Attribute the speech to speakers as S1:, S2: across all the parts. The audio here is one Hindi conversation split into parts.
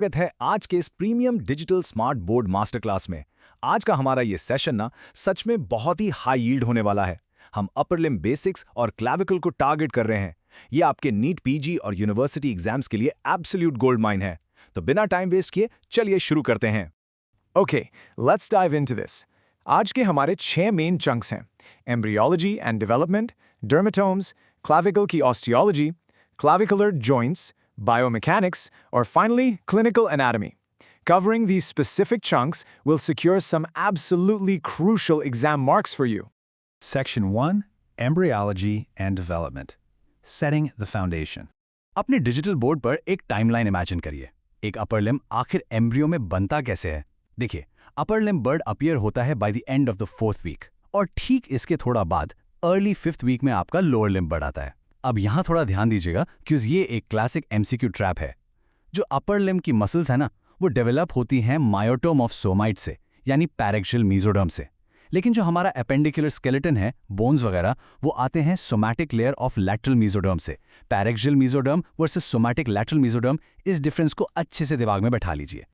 S1: स्वागत है आज के इस premium digital smart board master class में। आज का हमारा ये सेशन ना सच में बहुत ही हाई यील्ड होने वाला है। हम अपर लिम्ब बेसिक्स और क्लैविकल को टारगेट कर रहे हैं। ये आपके नीट पीजी और यूनिवर्सिटी एग्जाम्स के लिए एब्सोल्यूट गोल्ड माइन है। तो बिना टाइम वेस्ट किए चलिए शुरू करते हैं।
S2: Okay, let's dive into this. आज के हमारे 6 मेन चंक्स हैं: embryology and development, dermatomes, clavicle की osteology, clavicular joints, biomechanics, or finally, clinical anatomy. Covering these specific chunks will secure some absolutely crucial exam marks for you.
S3: Section 1, Embryology and Development. Setting the foundation. अपने डिजिटल बोर्ड पर एक टाइमलाइन इमेजिन करिए। एक अपर लिम्ब आखिर एम्ब्रियो में बनता कैसे है? देखिए, अपर लिम्ब बर्ड अपीयर होता है by the end of the 4th week और ठीक इसके थोड़ा बाद अर्ली 5th वीक में आपका लोअर लिम्ब बर्ड आता है। अब यहाँ थोड़ा ध्यान दीजिएगा क्योंकि ये एक क्लासिक एमसीक्यू ट्रैप है। जो अपर लिम्ब की मसल्स है ना, वो डेवलप होती हैं मायोटोम ऑफ सोमाइट से, यानी पैरेक्सियल मेसोडर्म से। लेकिन जो हमारा एपेंडिकुलर स्केलेटन है, बोन्स वगैरह, वो आते हैं somatic layer of lateral mesoderm से। Paraxial mesoderm versus somatic lateral mesoderm, इस डिफरेंस को अच्छे से दिमाग में बैठा लीजिए।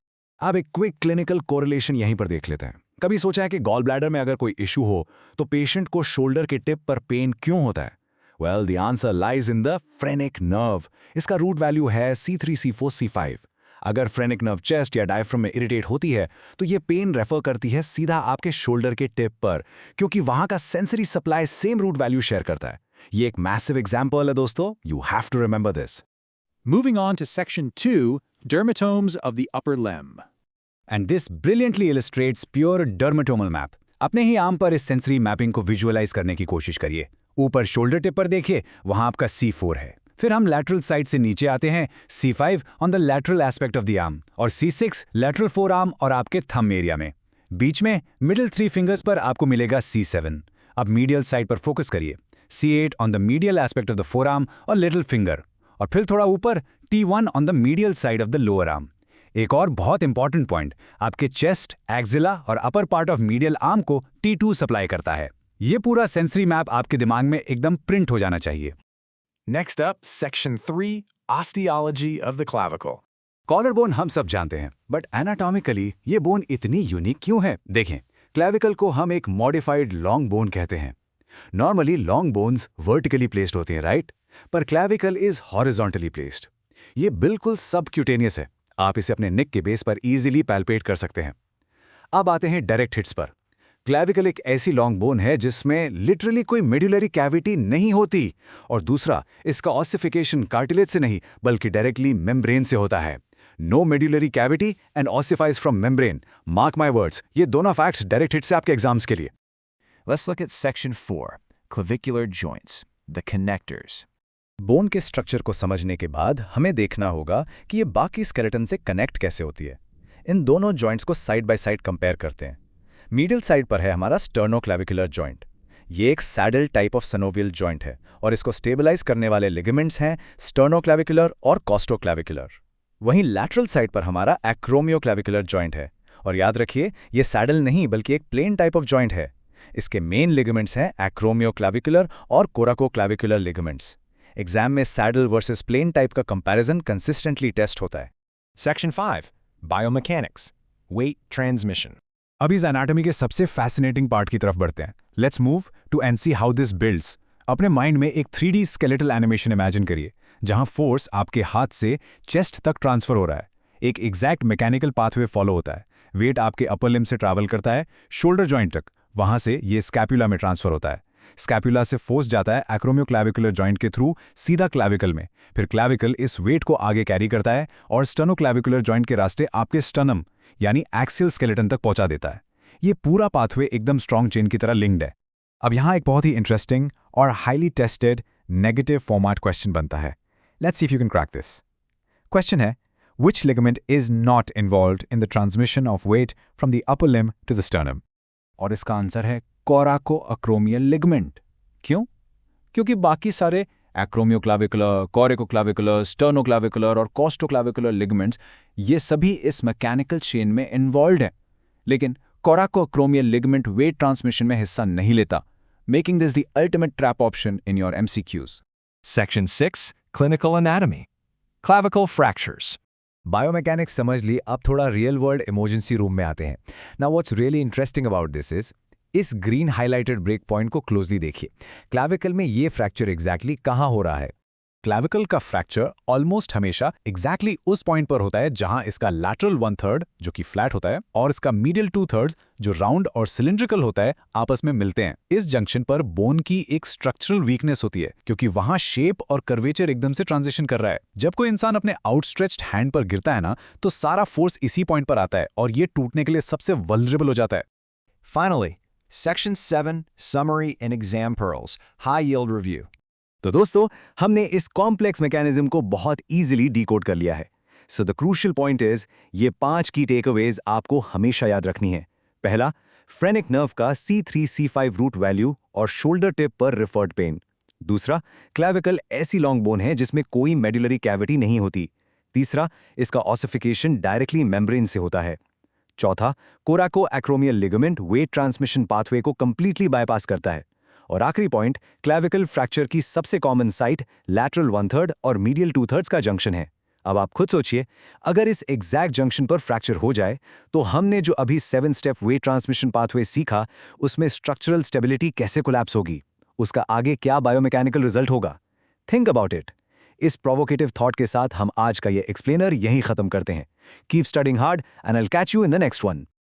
S1: अब एक क्विक क्लिनिकल कोरिलेशन यहीं पर देख लेते हैं। कभी सोचा है कि गॉल ब्लैडर में अगर कोई इशू हो तो पेशेंट को शोल्डर के टिप पर पेन क्यों होता है? Well, the answer lies in the phrenic nerve. इसका रूट वैल्यू है C3, C4, C5। अगर phrenic nerve चेस्ट या डायफ्राम में इरिटेट होती है तो ये पेन रेफर करती है सीधा आपके शोल्डर के टिप पर, क्योंकि वहां का sensory supply same root value share करता है। ये एक मैसिव एग्जाम्पल है दोस्तों, you have to remember this.
S2: Moving on to Section 2, dermatomes of the upper limb.
S1: And this brilliantly illustrates pure dermatomal map. अपने ही आर्म पर इस सेंसरी मैपिंग को विजुअलाइज करने की कोशिश करिए। ऊपर शोल्डर टिप पर देखिए, वहां आपका C4 है। फिर हम लैटरल साइड से नीचे आते हैं, C5 on the lateral aspect of the arm और C6 लैटरल फोर आर्म और आपके थंब एरिया में। बीच में मिडिल 3 फिंगर्स पर आपको मिलेगा C7। अब मीडियल साइड पर फोकस करिए, C8 on the medial aspect of the four arm और लिटिल फिंगर, और फिर थोड़ा ऊपर T1 on the medial side of the lower arm. एक और बहुत इंपॉर्टेंट पॉइंट, आपके चेस्ट, एक्सिला और upper part of medial arm को T2 सप्लाई करता है। ये पूरा सेंसरी मैप आपके दिमाग में एकदम प्रिंट हो जाना चाहिए।
S2: Next up, Section 3, osteology of the clavicle.
S1: Collar bone हम सब जानते हैं, बट एनाटॉमिकली ये बोन इतनी यूनिक क्यों है? देखें, क्लेविकल को हम एक मॉडिफाइड लॉन्ग बोन कहते हैं। Normally long bones vertically placed होती हैं, राइट? पर क्लेविकल इज हॉरिजॉन्टली प्लेस्ड। ये बिल्कुल सबक्यूटेनियस है, आप इसे अपने नेक के बेस पर इजीली पैल्पेट कर सकते हैं। अब आते हैं डायरेक्ट हिट्स पर। क्लेविकल एक ऐसी लॉन्ग बोन है जिसमें लिटरली कोई मेडुलरी कैविटी नहीं होती, और दूसरा, इसका ऑसिफिकेशन कार्टिलेज से नहीं बल्कि डायरेक्टली मेम्ब्रेन से होता है। No medullary cavity and ossifies from membrane. Mark my words, ये दोनों फैक्ट्स डायरेक्ट हिट से आपके एग्जाम्स के लिए।
S2: Let's look at Section 4, clavicular joints, the connectors.
S3: Bone के स्ट्रक्चर को समझने के बाद हमें देखना होगा कि ये बाकी स्केलेटन से कनेक्ट कैसे होती है। इन दोनों जॉइंट्स को साइड बाय साइड कंपेयर करते हैं। मीडियल साइड पर है हमारा स्टर्नोक्लेविकुलर जॉइंट। ये एक सैडल टाइप ऑफ सनोवियल जॉइंट है और इसको स्टेबलाइज करने वाले लिगामेंट्स हैं स्टर्नोक्लेविकुलर और कॉस्टोक्लेविकुलर। वहीं लैटरल साइड पर हमारा एक्रोमियोक्लेविकुलर जॉइंट है, और याद रखिए ये सैडल नहीं बल्कि एक प्लेन टाइप ऑफ जॉइंट है। इसके मेन लिगामेंट्स हैं एक्रोमियोक्लेविकुलर और कोराकोक्लेविकुलर लिगामेंट्स। एग्जाम में सैडल वर्सेस प्लेन टाइप का कंपैरिजन कंसिस्टेंटली टेस्ट होता है।
S2: Section 5, biomechanics, weight transmission.
S1: अब इस एनाटॉमी के सबसे फैसिनेटिंग पार्ट की तरफ बढ़ते हैं। Let's move to and see how this builds. अपने माइंड में एक 3D स्केलेटल एनिमेशन इमेजिन करिए, जहां फोर्स आपके हाथ से चेस्ट तक ट्रांसफर हो रहा है। एक एग्जैक्ट मैकेनिकल पाथवे फॉलो होता है। वेट आपके अपर लिम्ब से ट्रैवल करता है शोल्डर जॉइंट तक, वहां से ये स्कैपुला में ट्रांसफर होता है। स्कैपुला से फोर्स जाता है एक्रोमियोक्लेविकुलर जॉइंट के थ्रू सीधा क्लेविकल में। फिर क्लेविकल इस वेट को आगे कैरी करता है और स्टर्नोक्लेविकुलर जॉइंट के रास्ते आपके स्टर्नम यानी एक्सियल स्केलेटन तक पहुंचा देता है। ये पूरा पाथवे एकदम स्ट्रॉन्ग चेन की तरह लिंक्ड है। अब यहां एक बहुत ही इंटरेस्टिंग और highly tested negative format question बनता है। Let's see if you can crack this. Question है, which ligament is not involved in the transmission of weight from the upper limb to the sternum? और इसका आंसर है कोराकोअक्रोमियल लिगामेंट। क्यों? क्योंकि बाकी सारे एक्रोमियोक्लेविकुलर, कोराकोक्लेविकुलर, स्टर्नोक्लेविकुलर और कॉस्टोक्लेविकुलर लिगामेंट्स ये सभी इस मैकेनिकल चेन में इन्वॉल्व्ड हैं, लेकिन कोराकोअक्रोमियल लिगामेंट वेट ट्रांसमिशन में हिस्सा नहीं लेता, making this the ultimate trap option in your MCQs.
S2: Section 6, clinical anatomy, clavicle fractures. Biomechanics समझ ली, अब थोड़ा रियल वर्ल्ड इमरजेंसी रूम में आते हैं। Now what's really interesting about this is इस ग्रीन हाइलाइटेड ब्रेक पॉइंट को क्लोजली देखिए। क्लैविकल में ये फ्रैक्चर एग्जैक्टली कहाँ हो रहा है?
S1: क्लैविकल का फ्रैक्चर ऑलमोस्ट हमेशा एग्जैक्टली उस पॉइंट पर होता है जहां इसका लैटरल 1/3 जो कि फ्लैट होता है और इसका मीडियल 2/3 जो राउंड और सिलिंड्रिकल होता है आपस में मिलते हैं। इस जंक्शन पर बोन की एक स्ट्रक्चरल वीकनेस होती है क्योंकि वहां शेप और कर्वेचर एकदम से ट्रांजिशन कर रहा है। जब कोई इंसान अपने आउटस्ट्रेच्ड हैंड पर गिरता है ना, तो सारा फोर्स इसी पॉइंट पर आता है और ये टूटने के लिए सबसे वल्नरेबल हो जाता है।
S2: Finally, Section 7, Summary and Exam Pearls, High Yield Review.
S3: तो दोस्तों, हमने इस कॉम्प्लेक्स मैकेनिज्म को बहुत इजीली डिकोड कर लिया है। So the crucial point is, ये 5 की टेकअवेज आपको हमेशा याद रखनी है। पहला, फ्रेनिक नर्व का C3-C5 रूट वैल्यू और शोल्डर टिप पर रिफर्ड पेन। दूसरा, क्लैविकल ऐसी लॉन्ग बोन है जिसमें कोई मेडुलरी कैविटी नहीं होती। तीसरा, इसका ऑसिफिकेशन डायरेक्टली मेम्ब्रेन से होता है। चौथा, coraco acromial ligament weight transmission pathway को कंप्लीटली बायपास करता है। और आखिरी पॉइंट, क्लैविकल फ्रैक्चर की सबसे कॉमन साइट लैटरल 1/3 और मीडियल 2/3 का जंक्शन है। अब आप खुद सोचिए, अगर इस एग्जैक्ट जंक्शन पर फ्रैक्चर हो जाए तो हमने जो अभी 7 स्टेप वेट ट्रांसमिशन पाथवे सीखा, उसमें स्ट्रक्चरल स्टेबिलिटी कैसे कोलैप्स होगी, उसका आगे क्या बायोमैकेनिकल रिजल्ट होगा। Think about it. इस प्रोवोकेटिव थॉट के साथ हम आज का ये एक्सप्लेनर यहीं खत्म करते हैं। Keep studying hard and I will catch you in the next one.